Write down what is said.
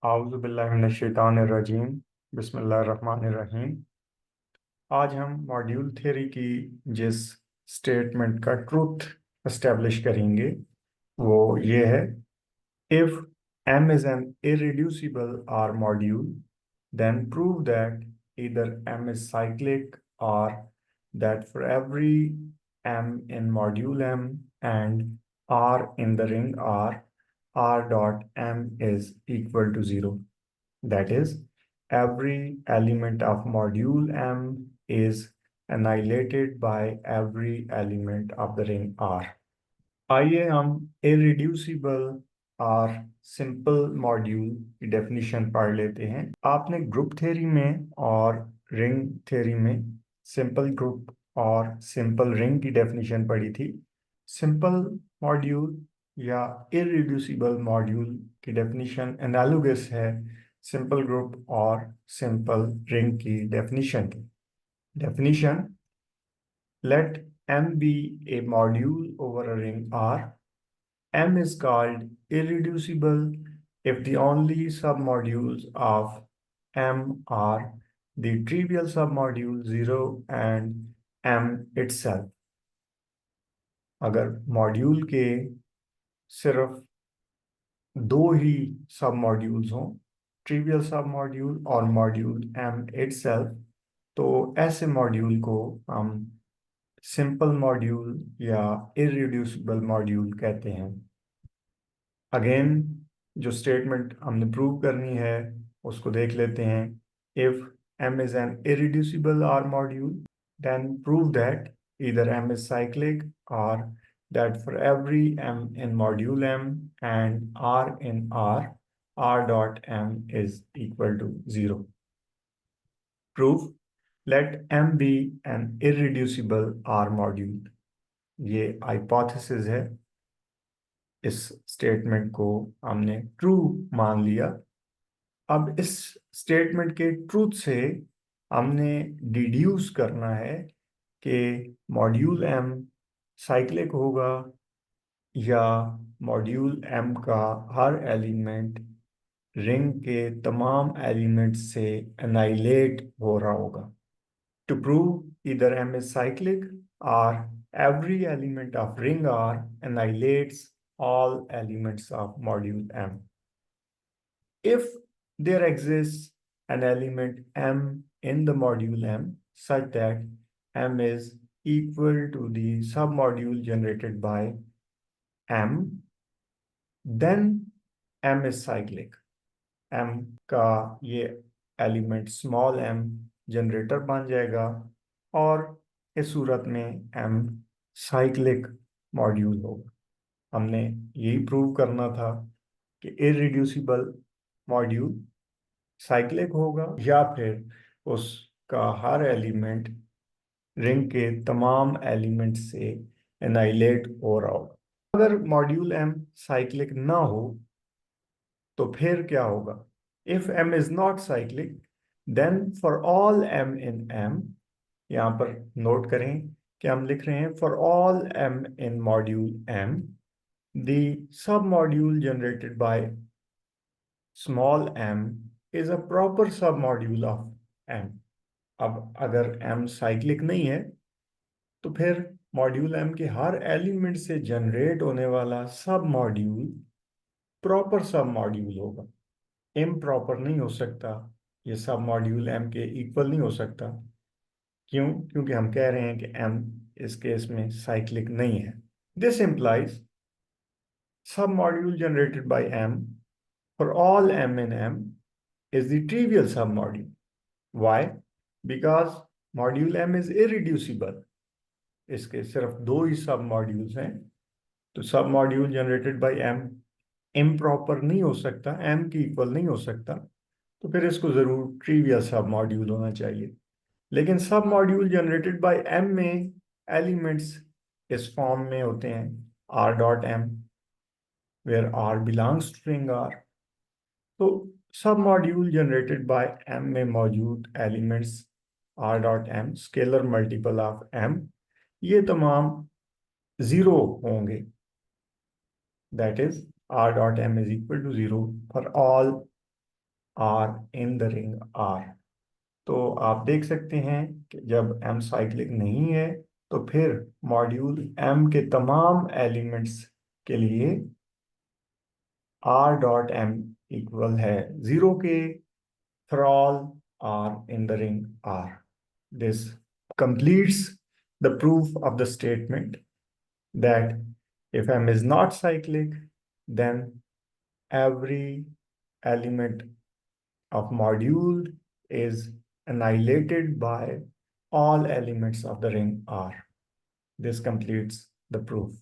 आउज़ुबिल्लाहिमिनश्शैतानिर्रजीम बिस्मिल्लाहिर्रहमानिर्रहीम। आज हम मॉड्यूल थ्योरी की जिस स्टेटमेंट का ट्रूथ एस्टेब्लिश करेंगे वो ये है, if m is an irreducible R module, then prove that either m is cyclic or that for every m in module m and R in the ring R dot m is equal to 0. That is, every element of module M is annihilated by every element of the ring R. आइए हम irreducible और simple module की definition पढ़ लेते हैं। आपने group theory में और रिंग थ्योरी में सिंपल ग्रुप और सिंपल रिंग की डेफिनेशन पढ़ी थी। सिंपल मॉड्यूल या इररिड्यूसिबल मॉड्यूल की डेफिनेशन एनालोगस है सिंपल ग्रुप और सिंपल रिंग की डेफिनेशन की। Definition: let M be a module over a ring R. M is called irreducible if the only submodules of M are the trivial submodule 0 and M itself. अगर module के सिर्फ दो ही सब modules हों, trivial सब module और module M itself, तो ऐसे मॉड्यूल को हम सिंपल मॉड्यूल या इररिड्यूसिबल मॉड्यूल कहते हैं। अगेन जो स्टेटमेंट हमने प्रूव करनी है उसको देख लेते हैं। If m is an irreducible R module, then prove that either m is cyclic or that for every m in module m and R in R dot m is equal to 0. Proof: let m be an irreducible R module. ये hypothesis है, इस statement को हमने true मान लिया। अब इस statement के ट्रूथ से हमने डिड्यूस करना है कि मॉड्यूल m साइक्लिक होगा या मॉड्यूल m का हर एलिमेंट रिंग के तमाम एलिमेंट्स से एनाइलेट हो रहा होगा। To prove either M is cyclic or every element of ring R annihilates all elements of module M. If there exists an element M in the module M such that M is equal to the submodule generated by M, then M is cyclic. M का ये element small m generator बन जाएगा और इस सूरत में m cyclic module होगा। हमने यही प्रूव करना था कि इररिड्यूसिबल मॉड्यूल साइक्लिक होगा या फिर उसका हर एलिमेंट रिंग के तमाम एलिमेंट से एनाइलेट हो रहा होगा। अगर मॉड्यूल m साइक्लिक ना हो तो फिर क्या होगा? If m is not cyclic, then for all m in M, यहाँ पर नोट करें कि हम लिख रहे हैं for all m in module M, the submodule generated by small m is a proper submodule of M. अब अगर m साइक्लिक नहीं है तो फिर मॉड्यूल m के हर एलिमेंट से जनरेट होने वाला सब मॉड्यूल प्रॉपर सब मॉड्यूल होगा। इम्प्रॉपर नहीं हो सकता, ये सब मॉड्यूल m के इक्वल नहीं हो सकता। क्यों? क्योंकि हम कह रहे हैं कि m इस केस में साइक्लिक नहीं है। दिस implies सब module generated by m for all m in M is the trivial submodule. Why? Because module m is irreducible. इसके सिर्फ दो ही सब मॉड्यूल्स हैं, तो सब module generated by m improper नहीं हो सकता, m की इक्वल नहीं हो सकता, तो फिर इसको जरूर ट्रिवियल सब मॉड्यूल होना चाहिए। लेकिन सब मॉड्यूल जनरेटेड बाय m में एलिमेंट्स इस फॉर्म में होते हैं r dot m where r belongs to ring r। तो सब मॉड्यूल जनरेटेड बाय m में मौजूद elements r dot m scalar multiple of m, ये तमाम जीरो होंगे। That is r dot m is equal to 0 for all are in the ring R। तो आप देख सकते हैं कि जब M साइक्लिक नहीं है तो फिर मॉड्यूल M के तमाम एलिमेंट्स के लिए R डॉट M इक्वल है 0 के for all R in the ring R। This completes the proof of the statement that if M is not cyclic, then every element of module is annihilated by all elements of the ring R। This completes the proof.